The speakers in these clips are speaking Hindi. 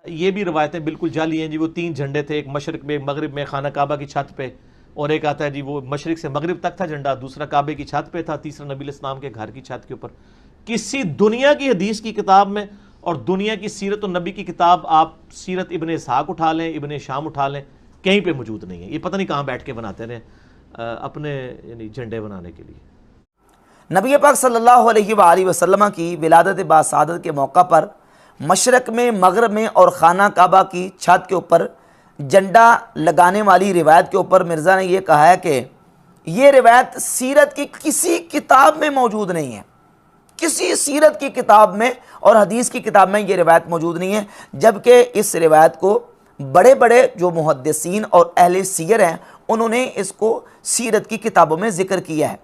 ये भी रवायतें बिल्कुल जाली हैं जी। वो 3 झंडे थे, एक मशरक में, मगरिब में खाना काबा की छत पे, और एक आता है जी वो मशरक से मगरिब तक था झंडा, दूसरा काबे की छत पे था, तीसरा नबी इस्लाम के घर की छत के ऊपर। किसी दुनिया की हदीस की किताब में और दुनिया की सीरत और नबी की किताब, आप सीरत इब्ने इसहाक उठा लें, इब्ने शाम उठा लें, कहीं पे मौजूद नहीं है। ये पता नहीं कहाँ बैठ के बनाते रहे अपने यानी झंडे बनाने के लिए। नबी पाक सल्लल्लाहु अलैहि वसल्लम की विलादत बासादत के मौका पर मशरक में, मगरब में और खाना काबा की छत के ऊपर झंडा लगाने वाली रिवायत के ऊपर मिर्ज़ा ने यह कहा है कि ये रिवायत सीरत की किसी किताब में मौजूद नहीं है, किसी सीरत की किताब में और हदीस की किताब में ये रिवायत मौजूद नहीं है। जबकि इस रिवायत को बड़े बड़े जो मुहद्दिसीन और अहले सीयर हैं उन्होंने इसको सीरत की किताबों में ज़िक्र किया है।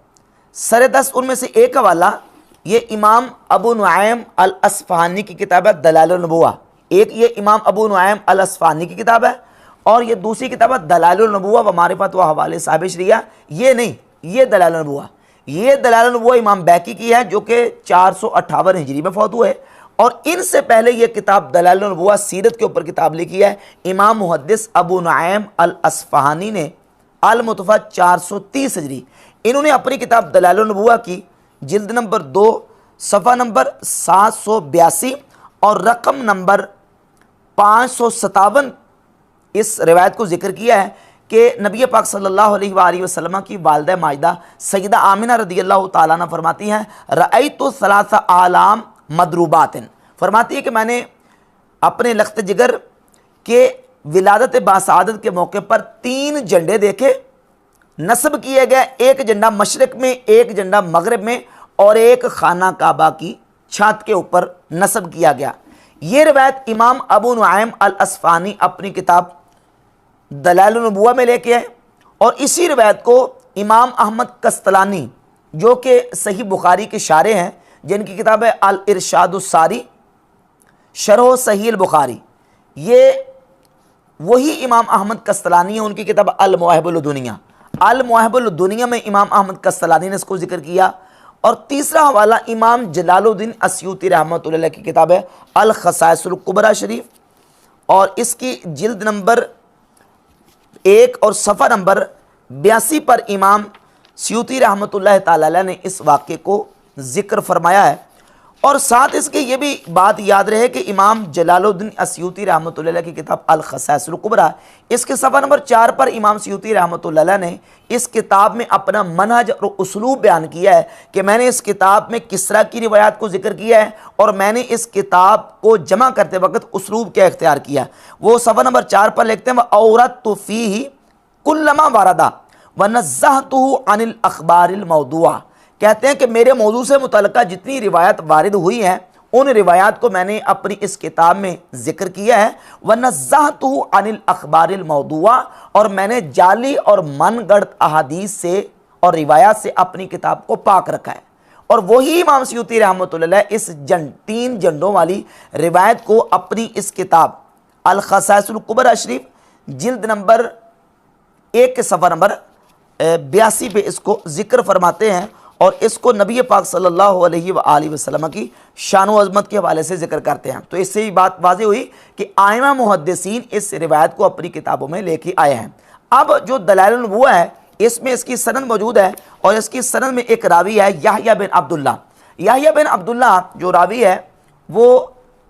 सर 10 उनमें से एक हवाला ये इमाम अबू नुआइम अल अस्फहानी की किताब है दलाइलुन नबुव्वा। एक ये इमाम अबू नुआइम अल अस्फहानी की किताब है और ये दूसरी किताब है दलाइलुन नबुव्वा व मारिफत व हवाले साहिब शरिया। ये नहीं, ये दलाइलुन नबुव्वा, ये दलाइलुन नबुव्वा इमाम बैकी की है जो कि 458 हिजरी में फौत हुए। और इनसे पहले ये किताब दलाइलुन नबुव्वा सीरत के ऊपर किताब लिखी है इमाम मुहद्दिस अबू नुआइम अल अस्फहानी ने अल मुतफ़ा 430 हिजरी। इन्होंने अपनी किताब दलाइलुन नबुव्वा की जिल्द नंबर 2 सफ़ा नंबर 782 और रकम नंबर 557 इस रिवायत को जिक्र किया है कि नबी पाक सल्लल्लाहु अलैहि वसल्लम की वालिदा माजिदा सैयदा आमिना रदियल्लाहु ताला अन्हा फरमाती हैं रअयतु सलासा आलाम मदरूबातिन, फरमाती है कि मैंने अपने लख्त जिगर के विलादत बासादत के मौके पर 3 झंडे देखे, नस्ब किए गए, एक झंडा मशरक में, एक झंडा मगरिब में और एक खाना काबा की छत के ऊपर नस्ब किया गया। ये रिवायत इमाम अबू नुआइम अल अस्फहानी अपनी किताब दलाइलुन नबुव्वा में लेके आए और इसी रिवायत को इमाम अहमद कस्तलानी जो कि सही बुखारी के शारे हैं, जिनकी किताब है अल इरशादुस सारी शरह सही अल बुखारी, ये वही इमाम अहमद कस्तलानी है, उनकी किताब अल मवाहिबुल दुनिया, अल मवाहिबुल दुनिया में इमाम अहमद कस्तलानी ने इसको जिक्र किया। और तीसरा हवाला इमाम जलालुद्दीन अस्यूती रहमतुल्लाह अलैह की किताब है अल खसाइसुल कुबरा शरीफ और इसकी जिल्द नंबर 1 और सफ़ा नंबर 82 पर इमाम स्यूती रहमतुल्लाह ताला अलैह ने इस वाक़े को ज़िक्र फरमाया है। और साथ इसके ये भी बात याद रहे कि इमाम जलालुद्दीन अस्यूती रहमतुल्लाह अलैह की किताब अल खसाइसुल कुबरा, इसके सफ़ा नंबर 4 पर इमाम स्यूती रहमतुल्लाह अलैह ने इस किताब में अपना मनहज और उसलूब बयान किया है कि मैंने इस किताब में किसरा की रिवायात को जिक्र किया है और मैंने इस किताब को जमा करते वक्त उसलूब क्या इख्तियार किया। वो सफ़ा नंबर 4 पर लिखते हैं औरतु फ़ीही कुल्लमा वारदा व नज़्ज़हतुहु अनिल अख़बारिल मौदूआ, कहते हैं कि मेरे मौजू से मुतल्लिक़ जितनी रिवायत वारिद हुई हैं उन रिवायात को मैंने अपनी इस किताब में जिक्र किया है। व नज़्ज़हतुहु अनिल अख़बारिल मौदूआ, और मैंने जाली और मनगढ़ंत अहादीस से और रिवायात से अपनी किताब को पाक रखा है। और वही इमाम स्यूती रहमतुल्लाह अलैह इस 3 झंडों वाली रिवायत को अपनी इस किताब अल खसाइसुल कुबरा शरीफ जिल्द नंबर 1 के सफ़ा नंबर 82 पे इसको जिक्र फरमाते हैं और इसको नबी पाक सल्लल्लाहु अलैहि वसल्लम की शान व अज़मत के हवाले से जिक्र करते हैं। तो इससे ही बात वाज़ेह हुई कि आइमा मुहद्दिसीन इस रिवायत को अपनी किताबों में लेके आए हैं। अब जो दलाइलुन नबुव्वा है इसमें इसकी सनद मौजूद है और इसकी सनद में एक रावी है याहया बिन अब्दुल्ला। याहया बिन अब्दुल्ला जो रावी है वो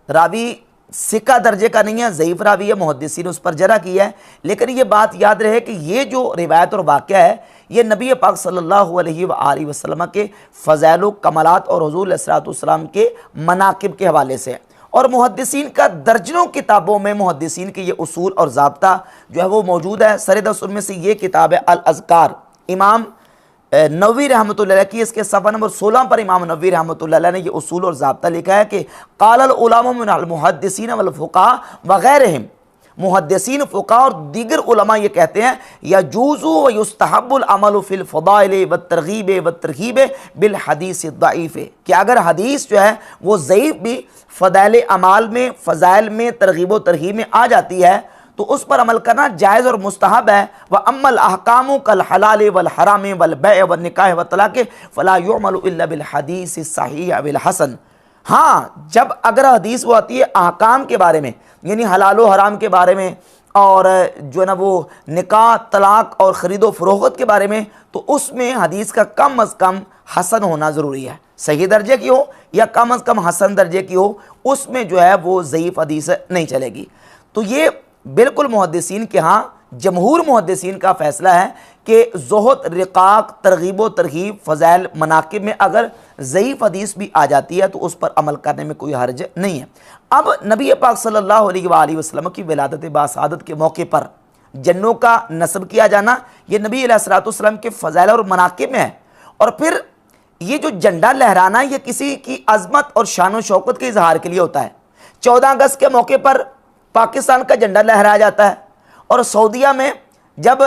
रावी सिक्का दर्जे का नहीं है, ज़ईफ़ रावी है, मुहद्दिसीन ने उस पर जरा किया है। लेकिन ये बात याद रहे कि ये जो रिवायत और वाक़या है ये नबी पाक सल्लल्लाहु अलैहि वसल्लम के फ़ज़ाइल व कमालात और हुज़ूर अलैहिस्सलातु वस्सलाम के मनाक़िब के हवाले से है। और मुहद्दिसीन का दर्जनों किताबों में मुहद्दिसीन के ये उसूल और ज़ाब्ता जो है वो मौजूद है। सर 10 उनमें से ये किताब है अल अज़कार, इमाम नववी रहमतुल्लाह अलैह की, इसके सफ़ा नंबर 16 पर इमाम नववी रहमतुल्लाह अलैह ने ये उसूल और ज़ाब्ता लिखा है कि क़ालल उलमा मिनल मुहद्दिसीन वल फ़ुक़हा व गैरहिम, मुहद्दिसीन फ़ुक़हा और दीगर उलमा ये कहते हैं यजूज़ु व युस्तहब्बुल अमलु फ़िल फ़दाइल व तरग़ीब बिल हदीस दईफ़, कि अगर हदीस जो है वो ज़ईफ़ भी फ़दाइल अमाल में, फ़ज़ाइल में, तरग़ीब व तरहीब में आ जाती है तो उस पर अमल करना जायज़ और मुस्तहब है। व अम्मल अहकामु कल हलाल वल हराम वल बै व निकाह व तलाक़ फ़ला युअमलु इल्ला बिल हदीस सहीह बिल हसन, हाँ, जब अगर हदीस वो आती है अहकाम के बारे में, यानी हलाल व हराम के बारे में, और जो है ना वो निकाह, तलाक और ख़रीदो फरोख्त के बारे में, तो उसमें हदीस का कम अज़ कम हसन होना ज़रूरी है। सही दर्जे की हो या कम अज़ कम हसन दर्जे की हो, उसमें जो है वो ज़ईफ़ हदीस नहीं चलेगी। तो ये बिल्कुल मुहद्दिसीन के यहाँ, जमहूर मुहद्दिसीन का फ़ैसला है कि ज़ुहद, रिक़ाक़, तरग़ीब व तरहीब, फ़ज़ाइल, मनाक़िब में अगर ज़ईफ़ हदीस भी आ जाती है तो उस पर अमल करने में कोई हर्ज नहीं है। अब नबी पाक सल्लल्लाहु अलैहि वसल्लम की विलादत बासआदत के मौके पर जन्नों का नस्ब किया जाना, ये नबी अलैहिस्सलातु वस्सलाम के फ़ज़ाइल और मनाक़िब में है। और फिर ये जो झंडा लहराना, ये किसी की अज़मत और शान व शौकत के इजहार के लिए होता है। 14 अगस्त के मौके पर पाकिस्तान का झंडा लहराया जाता है, और सऊदीया में जब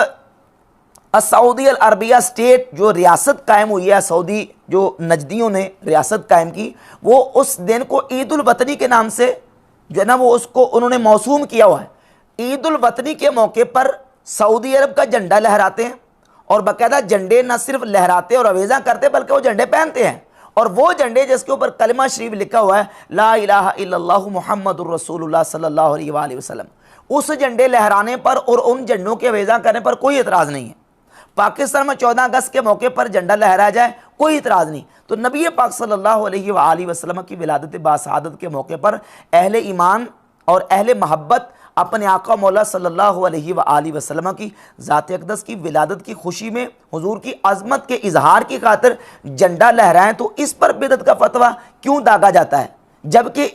सऊदी अरबिया स्टेट जो रियासत कायम हुई है, सऊदी जो नजदियों ने रियासत कायम की, वो उस दिन को ईद उल वतनी के नाम से जो है ना वो उसको उन्होंने मौसूम किया हुआ है। ईद उल वतनी के मौके पर सऊदी अरब का झंडा लहराते हैं, और बाकायदा झंडे न सिर्फ लहराते और अवेज़ा करते बल्कि वो झंडे पहनते हैं। और वो झंडे जिसके ऊपर कलमा शरीफ लिखा हुआ है, ला इलाहा इल्लल्लाहु मुहम्मदुर रसूलुल्लाह सल्लल्लाहु अलैहि वसल्लम, उस झंडे लहराने पर और उन झंडों के अवेज़ा करने पर कोई एतराज़ नहीं है। पाकिस्तान में 14 अगस्त के मौके पर झंडा लहराया जाए, कोई इतराज़ नहीं। तो नबी पाक सल्लल्लाहु अलैहि वसल्लम की विलादत बासआदत के मौके पर अहले ईमान और अहले मोहब्बत अपने आका मौला सल्लल्लाहु अलैहि वसल्लम की ज़ात अक़दस की विलादत की खुशी में हुजूर की अज़मत के इजहार की खातिर झंडा लहराएं, तो इस पर बिदअत का फतवा क्यों दागा जाता है, जबकि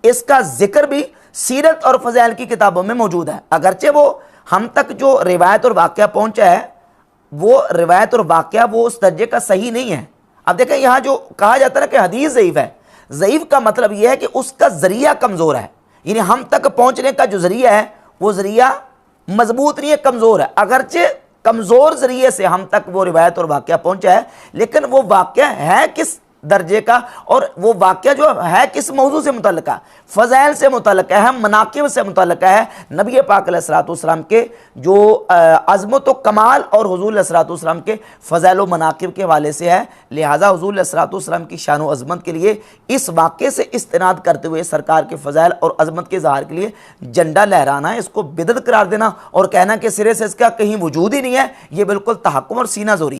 इसका जिक्र भी सीरत और फ़ज़ाइल की किताबों में मौजूद है। अगरचे वो हम तक जो रिवायत और वाक़या पहुँचा है, वो रिवायत और वाक़या वो उस दर्जे का सही नहीं है। अब देखें, यहाँ जो कहा जाता है ना कि हदीस ज़ईफ़ है, ज़ईफ़ का मतलब यह है कि उसका ज़रिया कमज़ोर है, यानी हम तक पहुँचने का जो ज़रिया है वो ज़रिया मजबूत नहीं है, कमज़ोर है। अगरचे कमज़ोर ज़रिए से हम तक वो रिवायत और वाक़या पहुँचा है, लेकिन वो वाक़या है किस दर्जे का, और वो वाक़या जो है किस मौजू से मुतल्लिक़ा, फ़ज़ाइल से मुतल्लिक़ा है, मनाक़िब से मुतल्लिक़ा है, नबी पाक अलैहिस्सलातु वस्सलाम के जो अज़मत व कमाल और हुज़ूर अलैहिस्सलातु वस्सलाम के फ़ज़ाइल व मनाक़िब के हवाले से है। लिहाजा हुज़ूर अलैहिस्सलातु वस्सलाम की शान व अज़मत के लिए इस वाक़े से इस्तिनाद करते हुए सरकार के फ़ज़ाइल और अज़मत के इज़हार के लिए झंडा लहराना है, इसको बिदअत करार देना और कहना कि सिरे से इसका कहीं वजूद ही नहीं है, ये बिल्कुल तहक्कुम और सीना ज़ोरी।